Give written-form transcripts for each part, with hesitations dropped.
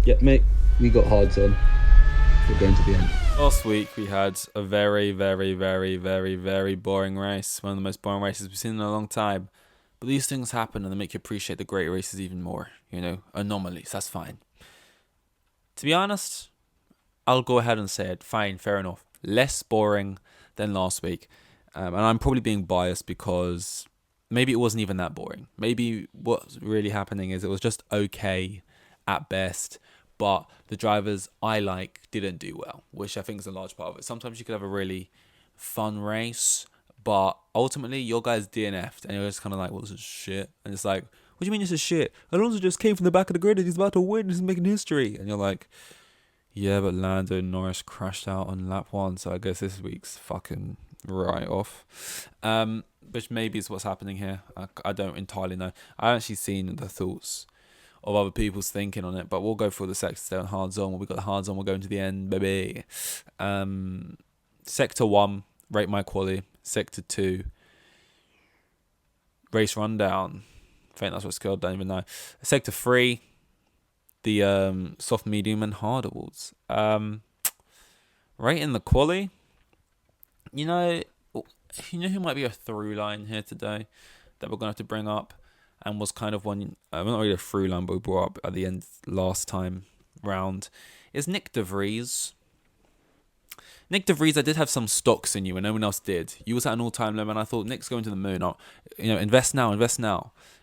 Yeah, mate, we got hards on. We're going to the end. Last week we had a very, very, very, very, very boring race. One of the most boring races we've seen in a long time. But these things happen and they make you appreciate the great races even more. Anomalies, that's fine. To be honest, I'll go ahead and say it. Fine, fair enough. Less boring than last week. And I'm probably being biased because maybe it wasn't even that boring. Maybe what's really happening is it was just okay at best, but the drivers I like didn't do well, which I think is a large part of it. Sometimes you could have a really fun race, but ultimately your guys DNF'd and you're just kind of like, well, this is shit. And it's like, what do you mean this is shit? Alonso just came from the back of the grid and he's about to win. He's making history. And you're like, yeah, but Lando Norris crashed out on lap one, so I guess this week's fucking right off. Which maybe is what's happening here. I don't entirely know. I haven't actually seen the thoughts of other people's thinking on it, but we'll go through the sectors there on hard zone. When we got the hard zone, we'll go into the end, baby. Sector 1, rate my quali. Sector 2, race rundown. I think that's what's called, don't even know. Sector 3, the soft, medium, and hard awards. Right in the quali, you know who might be a through line here today that we're going to have to bring up, and was kind of one, not really a through line, but we brought up at the end last time round, is Nick De Vries. Nick De Vries, I did have some stocks in you and no one else did. You was at an all-time low and I thought, Nick's going to the moon. Invest now.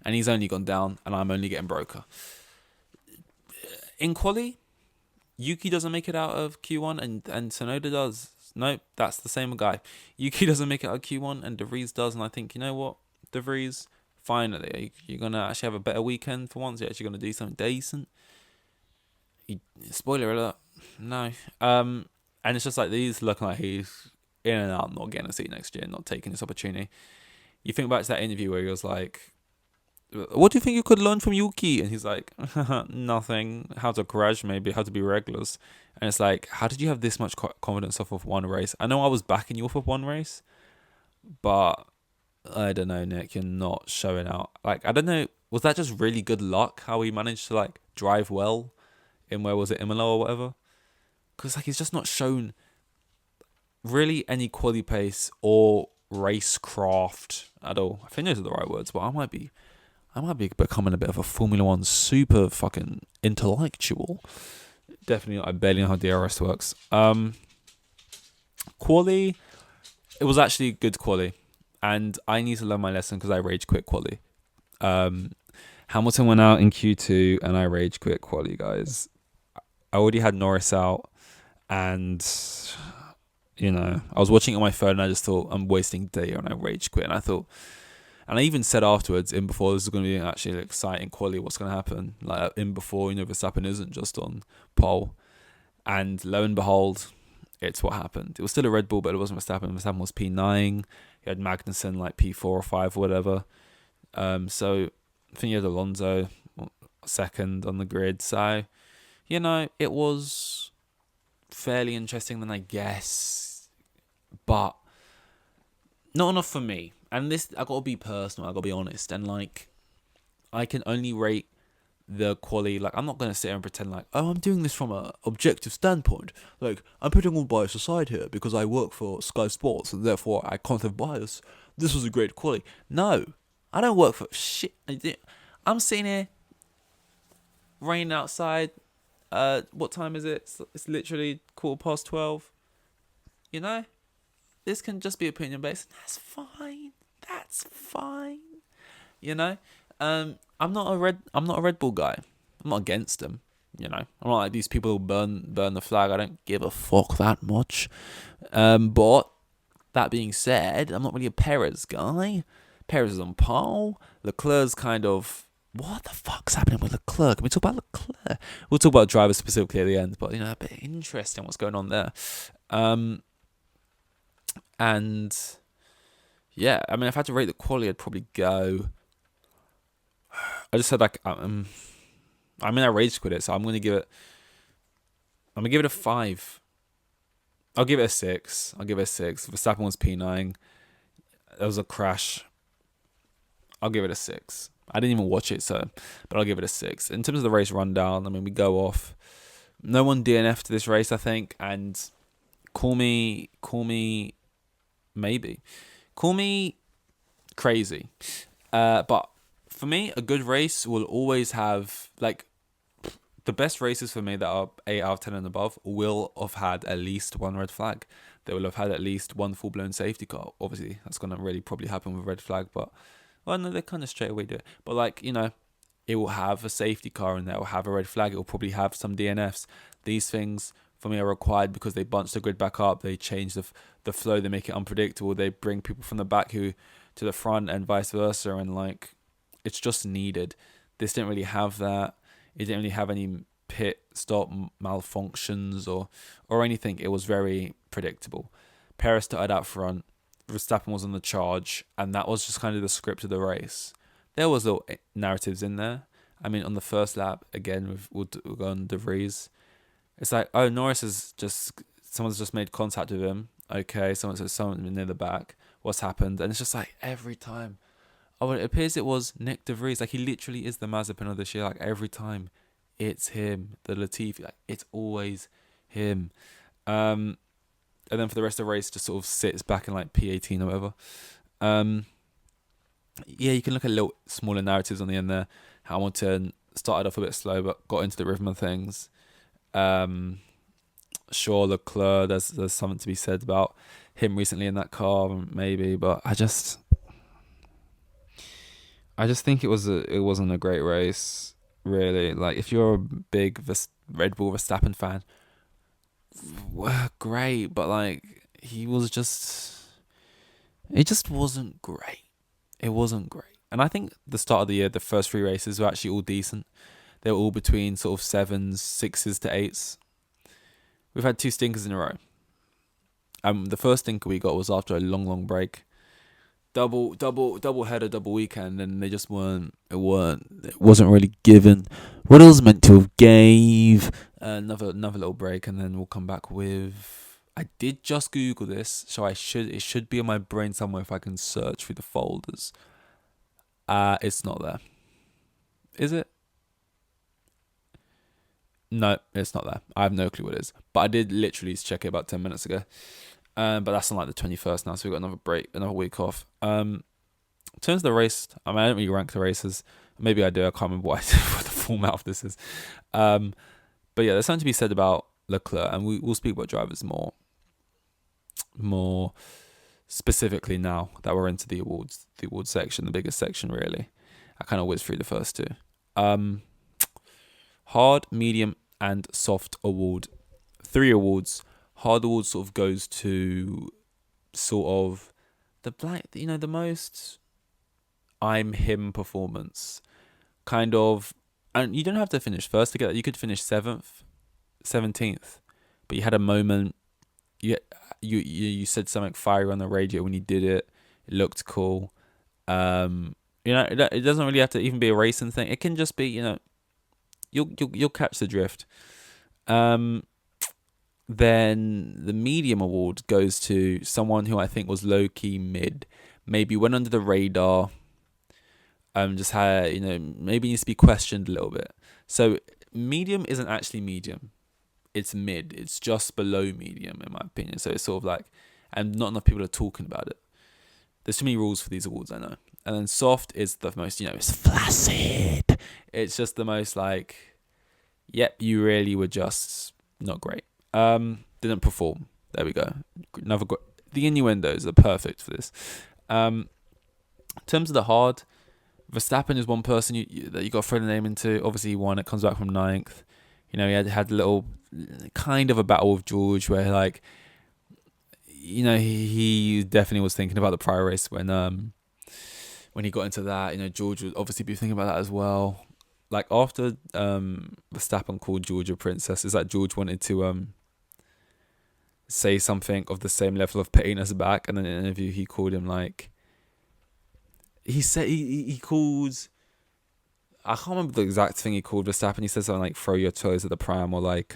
And he's only gone down and I'm only getting broker. In quali, Yuki doesn't make it out of Q1 and Tsunoda does. Nope, that's the same guy. Yuki doesn't make it out of Q1 and De Vries does. And I think, you know what, De Vries, finally, you're going to actually have a better weekend for once. You're actually going to do something decent. Spoiler alert, no. And it's just like these looking like he's in and out, not getting a seat next year, not taking this opportunity. You think back to that interview where he was like, what do you think you could learn from Yuki? And he's like, nothing. How to crash, maybe. How to be reckless. And it's like, how did you have this much confidence off of one race? I know I was backing you off of one race, but I don't know, Nick. You're not showing out. Like, I don't know. Was that just really good luck how he managed to like drive well in, where was it, Imola or whatever? Because like he's just not shown really any quality pace or racecraft at all. I think those are the right words, but I might be becoming a bit of a Formula One super fucking intellectual. Definitely not. I barely know how DRS works. Quali, it was actually good quali, and I need to learn my lesson because I rage quit quali. Hamilton went out in Q2 and I rage quit quali, guys. I already had Norris out, and I was watching it on my phone and I just thought I'm wasting data and I rage quit. And I thought, and I even said afterwards, in before, this is going to be actually an exciting quali, what's going to happen. Like in before, Verstappen isn't just on pole. And lo and behold, it's what happened. It was still a Red Bull, but it wasn't Verstappen. Verstappen was P9. You had Magnussen like P4 or 5 or whatever. So I think you had Alonso second on the grid. So, it was fairly interesting then, I guess. But not enough for me. And this, I gotta be personal, I gotta be honest. And like, I can only rate the quality. Like, I'm not gonna sit here and pretend like, oh, I'm doing this from a objective standpoint. Like, I'm putting all bias aside here because I work for Sky Sports and therefore I can't have bias. This was a great quality. No, I don't work for shit. I'm sitting here, rain outside. What time is it? It's literally 12:15. This can just be opinion based. That's fine. That's fine. I'm not a Red Bull guy. I'm not against them. I'm not like these people who burn the flag. I don't give a fuck that much. But that being said, I'm not really a Perez guy. Perez is on pole. Leclerc's kind of, what the fuck's happening with Leclerc? Can we talk about Leclerc? We'll talk about drivers specifically at the end, but a bit interesting what's going on there. And yeah, I mean, if I had to rate the quality, I'd probably go. I just said like, I rage quit it, so I'm gonna give it a 5. I'll give it a 6. Verstappen was P9. There was a crash. I'll give it a 6. I didn't even watch it, so but I'll give it a 6. In terms of the race rundown, I mean, we go off. No one DNF'd this race, I think, and call me maybe, call me crazy, but for me, a good race will always have like the best races for me that are 8 out of 10 and above will have had at least one red flag. They will have had at least one full blown safety car. Obviously, that's gonna really probably happen with red flag, but well, no, they kind of straight away do it. But like, you know, it will have a safety car in there. It will have a red flag. It will probably have some DNFs. These things for me are required because they bunch the grid back up. They change the flow. They make it unpredictable. They bring people from the back who to the front and vice versa. And like, it's just needed. This didn't really have that. It didn't really have any pit stop malfunctions or anything. It was very predictable. Perez started out front. Verstappen was on the charge, and that was just kind of the script of the race. There was little narratives in there. I mean, on the first lap, again, we'll go on De Vries. It's like, oh, someone's just made contact with him. Okay, someone says someone near the back. What's happened? And it's just like every time. Oh, it appears it was Nick De Vries. Like, he literally is the Mazepin of this year. Like, every time, it's him. The Latifi, like, it's always him. And then for the rest of the race, just sort of sits back in like P18 or whatever. Yeah, you can look at little smaller narratives on the end there. Hamilton started off a bit slow, but got into the rhythm of things. Sure, Leclerc, there's something to be said about him recently in that car, maybe, but I just think it wasn't a great race, really. Like, if you're a big Red Bull Verstappen fan, great, but like, it just wasn't great. It wasn't great. And I think the start of the year, the first 3 races were actually all decent. They were all between sort of 7s, 6s to 8s. We've had 2 stinkers in a row. The first stinker we got was after a long break. Double header, double weekend, and they just it wasn't really given what it was meant to have gave. Another little break, and then we'll come back with, I did just Google this, so it should be on my brain somewhere if I can search through the folders. It's not there. Is it? No, it's not there. I have no clue what it is. But I did literally check it about 10 minutes ago. But that's on like the 21st now, so we've got another break, another week off. In terms of the race, I mean, I don't really rank the races. Maybe I do. I can't remember what the format of this is. But yeah, there's something to be said about Leclerc, and we'll speak about drivers more specifically now that we're into the awards section, the biggest section really. I kind of whizzed through the first 2. Hard, medium, and soft award. 3 awards. Hard award sort of goes to sort of the most I'm him performance. Kind of, and you don't have to finish first to get that. You could finish 7th, 17th, but you had a moment. You said something fiery on the radio when you did it. It looked cool. It doesn't really have to even be a racing thing. It can just be, you'll catch the drift. Then the medium award goes to someone who I think was low-key mid. Maybe went under the radar. Just had, maybe needs to be questioned a little bit. So medium isn't actually medium. It's mid. It's just below medium, in my opinion. So it's sort of like, and not enough people are talking about it. There's too many rules for these awards, I know. And then soft is the most, it's flaccid. It's just the most like, yep, you really were just not great. Didn't perform. There we go. The innuendos are perfect for this. In terms of the hard, Verstappen is one person that you got to throw the name into. Obviously, he won. It comes back from 9th. He had a little kind of a battle with George where, like, he definitely was thinking about the prior race when he got into that. George would obviously be thinking about that as well. Like, after Verstappen called George a princess, is that George wanted to say something of the same level of pain as back, and then in an interview he called him like, he said he called, I can't remember the exact thing he called Verstappen. He said something like throw your toys at the pram, or like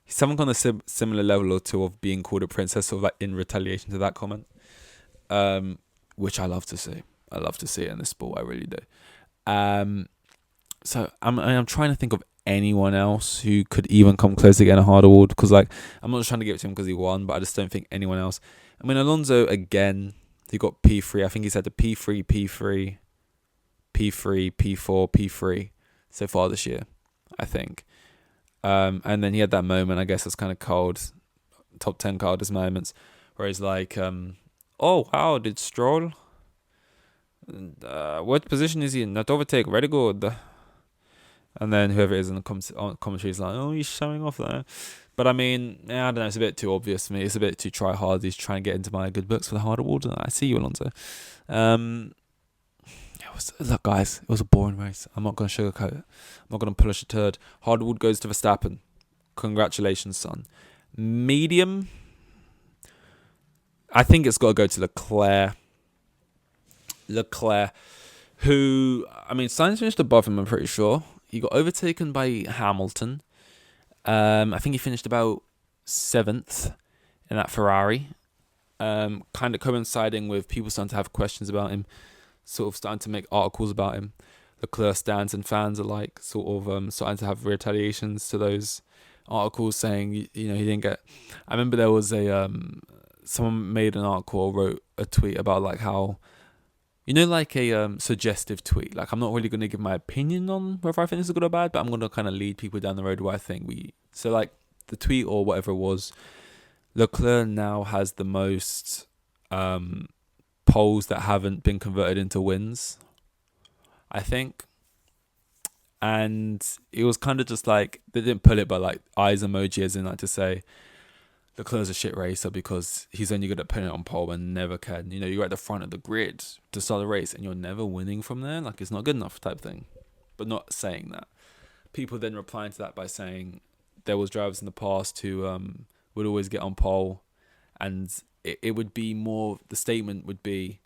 something on a similar level or two of being called a princess, sort of like in retaliation to that comment, which I love to see. I love to see it in this sport, I really do. So I'm trying to think of anyone else who could even come close to getting a hard award, because like I'm not just trying to give it to him because he won, but I just don't think anyone else. I mean, Alonso again, he got P3. I think he's had the P3, P3, P3, P4, P3 so far this year, I think. And then he had that moment, I guess it's kind of cold, top 10 coldest moments, where he's like, oh wow, did Stroll? What position is he in? Not overtake, very good. And then whoever it is in the commentary is like, oh, he's showing off there. But I mean, I don't know, it's a bit too obvious for me. It's a bit too try hard. He's trying to get into my good books for the hard award. I see you, Alonso. Look, guys, it was a boring race. I'm not going to sugarcoat it. I'm not going to polish a turd. Hard award goes to Verstappen. Congratulations, son. Medium, I think it's got to go to Leclerc. Who, I mean, Sainz finished above him, I'm pretty sure. He got overtaken by Hamilton. I think he finished about 7th in that Ferrari. Kind of coinciding with people starting to have questions about him, sort of starting to make articles about him. Leclerc stands and fans alike sort of starting to have retaliations to those articles saying, you know, he didn't get... I remember there was someone made an article or wrote a tweet about like how, you know, like a suggestive tweet. Like, I'm not really going to give my opinion on whether I think this is good or bad, but I'm going to kind of lead people down the road where I think we... So, like, the tweet or whatever it was, Leclerc now has the most poles that haven't been converted into wins, I think. And it was kind of just like, they didn't put it, but like eyes emoji as in like to say, Leclerc's a shit racer because he's only good at putting it on pole and never can. You know, you're at the front of the grid to start the race and you're never winning from there. Like, it's not good enough type thing. But not saying that. People then replying to that by saying there was drivers in the past who would always get on pole, and it would be more, the statement would be,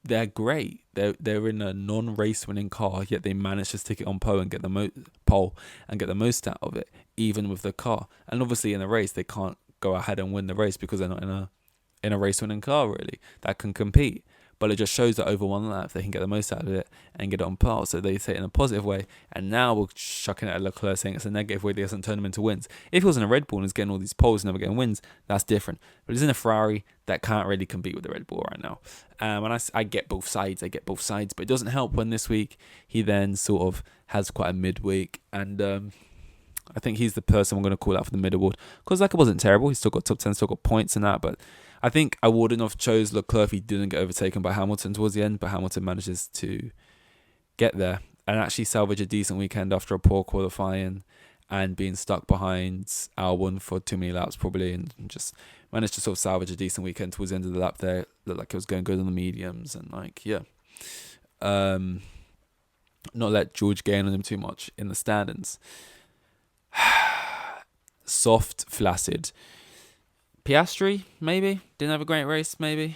they're great. They're in a non-race winning car, yet they manage to stick it on pole and get the pole and get the most out of it, even with the car. And obviously in a race they can't go ahead and win the race because they're not in a race winning car really that can compete. But it just shows that over one lap they can get the most out of it and get it on pole. So they say it in a positive way. And now we're chucking it at Leclerc saying it's a negative way that doesn't turn them into wins. If he was in a Red Bull and he's getting all these poles and never getting wins, that's different. But he's in a Ferrari that can't really compete with the Red Bull right now. And I get both sides. But it doesn't help when this week he then sort of has quite a midweek. And I think he's the person I'm going to call out for the mid award. Because like, it wasn't terrible. He's still got top 10, still got points and that. But I think I wouldn't have chose Leclerc if he didn't get overtaken by Hamilton towards the end, but Hamilton manages to get there and actually salvage a decent weekend after a poor qualifying and being stuck behind Albon for too many laps probably, and just managed to sort of salvage a decent weekend towards the end of the lap there. Looked like it was going good on the mediums and like, yeah. Not let George gain on him too much in the standings. Soft, flaccid. Piastri, maybe. Didn't have a great race, maybe.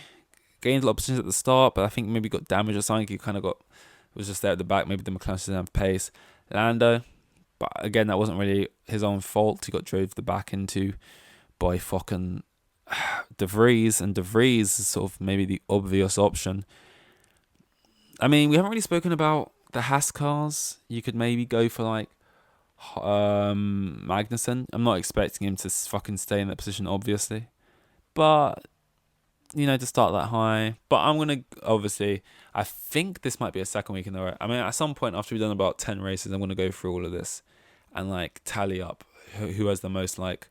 Gained a lot of positions at the start, but I think maybe got damaged or something. He kind of was just there at the back. Maybe the McLaren didn't have pace. Lando, but again, that wasn't really his own fault. He got drove the back into by fucking De Vries, and De Vries is sort of maybe the obvious option. I mean, we haven't really spoken about the Haas cars. You could maybe go for like Magnussen. I'm not expecting him to fucking stay in that position, obviously, but you know, to start that high. But I'm gonna, obviously, I think this might be a second week in a row. I mean, at some point after we've done about 10 races, I'm gonna go through all of this and like tally up who has the most like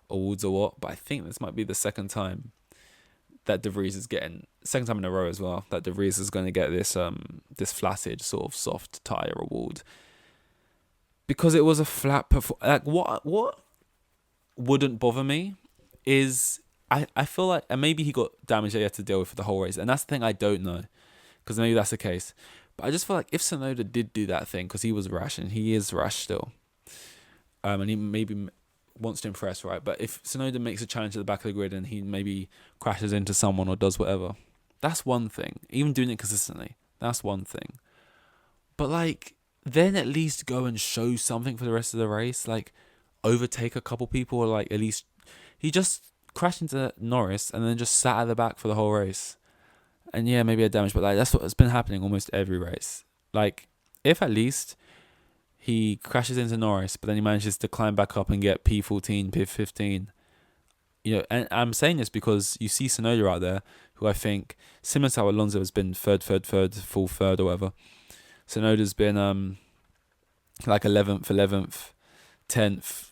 awards or what. But I think this might be the second time that De Vries is getting, second time in a row as well, that De Vries is going to get this flaccid sort of soft tyre award. Because it was a flat performance. Like, what wouldn't bother me is I feel like, and maybe he got damage that he had to deal with for the whole race, and that's the thing I don't know, because maybe that's the case. But I just feel like if Tsunoda did do that thing, because he was rash, and he is rash still, and he maybe wants to impress, right? But if Tsunoda makes a challenge at the back of the grid and he maybe crashes into someone or does whatever, that's one thing. Even doing it consistently, that's one thing. But like, then at least go and show something for the rest of the race. Like, overtake a couple people, or like at least... He just crashed into Norris and then just sat at the back for the whole race. And yeah, maybe had damage, but like that's what's been happening almost every race. Like, if at least he crashes into Norris, but then he manages to climb back up and get P14, P15. You know, and I'm saying this because you see Tsunoda out there, who I think, similar to how Alonso has been third, full third or whatever. Tsunoda's been like 11th, 10th,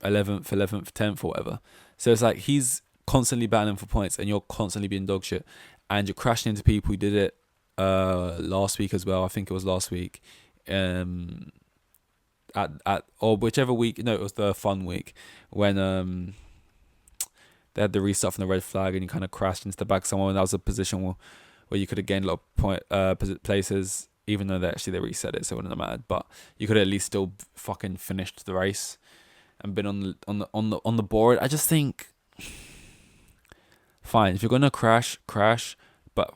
11th, 10th or whatever. So it's like he's constantly battling for points and you're constantly being dog shit. And you're crashing into people who did it last week as well. I think it was last week. At or whichever week, no, it was the fun week when they had the restart from the red flag and you kind of crashed into the back of someone. That was a position where you could have gained a lot of places, even though they reset it, so it wouldn't have mattered. But you could have at least still fucking finished the race and been on the board. I just think, fine, if you're gonna crash, but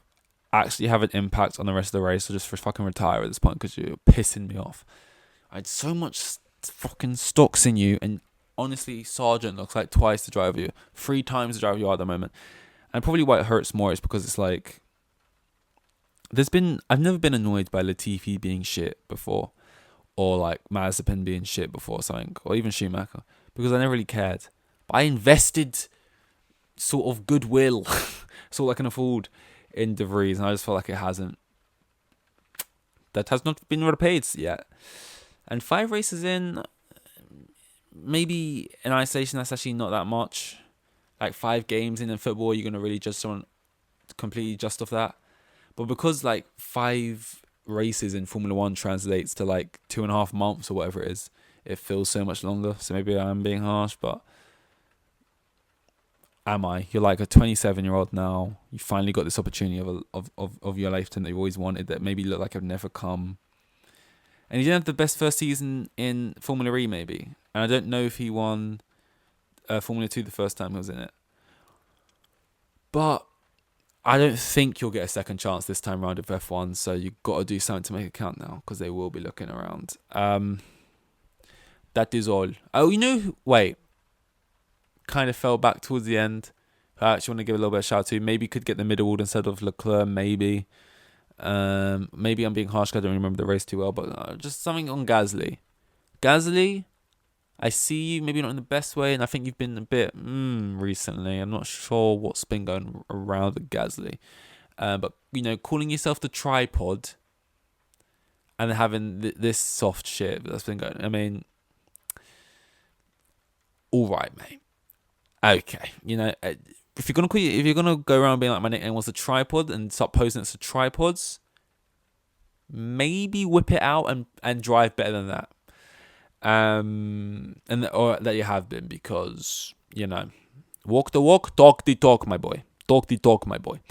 actually have an impact on the rest of the race, so just for fucking retire at this point because you're pissing me off. I had so much fucking stocks in you, and honestly, Sargent looks like twice the driver you, 3 times the driver you are at the moment. And probably why it hurts more is because it's like, I've never been annoyed by Latifi being shit before, or like Mazepin being shit before something, or even Schumacher, because I never really cared. But I invested sort of goodwill, so I can afford in De Vries, and I just feel like it hasn't. That has not been repaid yet. And 5 races in, maybe in isolation, that's actually not that much. Like 5 games in football, you're going to really judge someone completely just off that. But because like 5 races in Formula 1 translates to like 2.5 months or whatever it is, it feels so much longer. So maybe I'm being harsh, but am I? You're like a 27-year-old now. You finally got this opportunity of your lifetime that you always wanted, that maybe looked like it would never come. And he didn't have the best first season in Formula E, maybe. And I don't know if he won Formula 2 the first time he was in it. But I don't think you'll get a second chance this time around with F1. So you've got to do something to make it count now, because they will be looking around. That is all. Oh, wait. Kind of fell back towards the end. I actually want to give a little bit of shout out to. Maybe could get the middle instead of Leclerc, maybe. Maybe I'm being harsh because I don't remember the race too well, but just something on Gasly. Gasly, I see you, maybe not in the best way, and I think you've been a bit recently. I'm not sure what's been going around with Gasly. But, calling yourself the tripod and having this soft shit that's been going, I mean, all right, mate. Okay, if you're gonna go around being like, my nickname was a tripod, and start posting it to tripods, maybe whip it out and drive better than that. Or that you have been, because walk the walk, talk the talk, my boy. Talk the talk, my boy.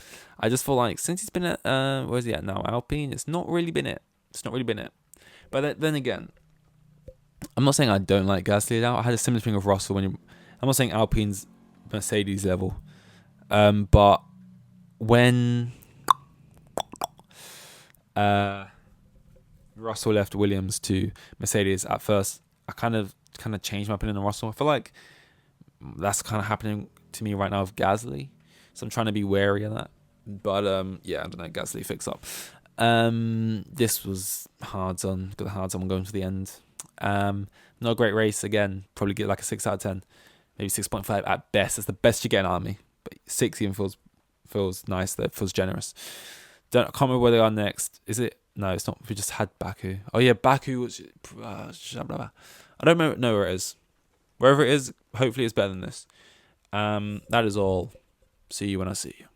I just feel like since he's been at where's he at now? Alpine. It's not really been it. But then again, I'm not saying I don't like Gasly now. I had a similar thing with Russell I'm not saying Alpine's Mercedes level. But when Russell left Williams to Mercedes, at first I kind of changed my opinion on Russell. I feel like that's kind of happening to me right now with Gasly, so I'm trying to be wary of that. But I don't know, Gasly fix up. This was hard on. Got the hard on going to the end. Not a great race again. Probably get like a 6 out of 10, maybe 6.5 at best. That's the best you get out of me. But 6 even feels nice. That feels generous. I can't remember where they are next. Is it? No, it's not. We just had Baku. Oh yeah, Baku was. I don't know where it is. Wherever it is, hopefully it's better than this. That is all. See you when I see you.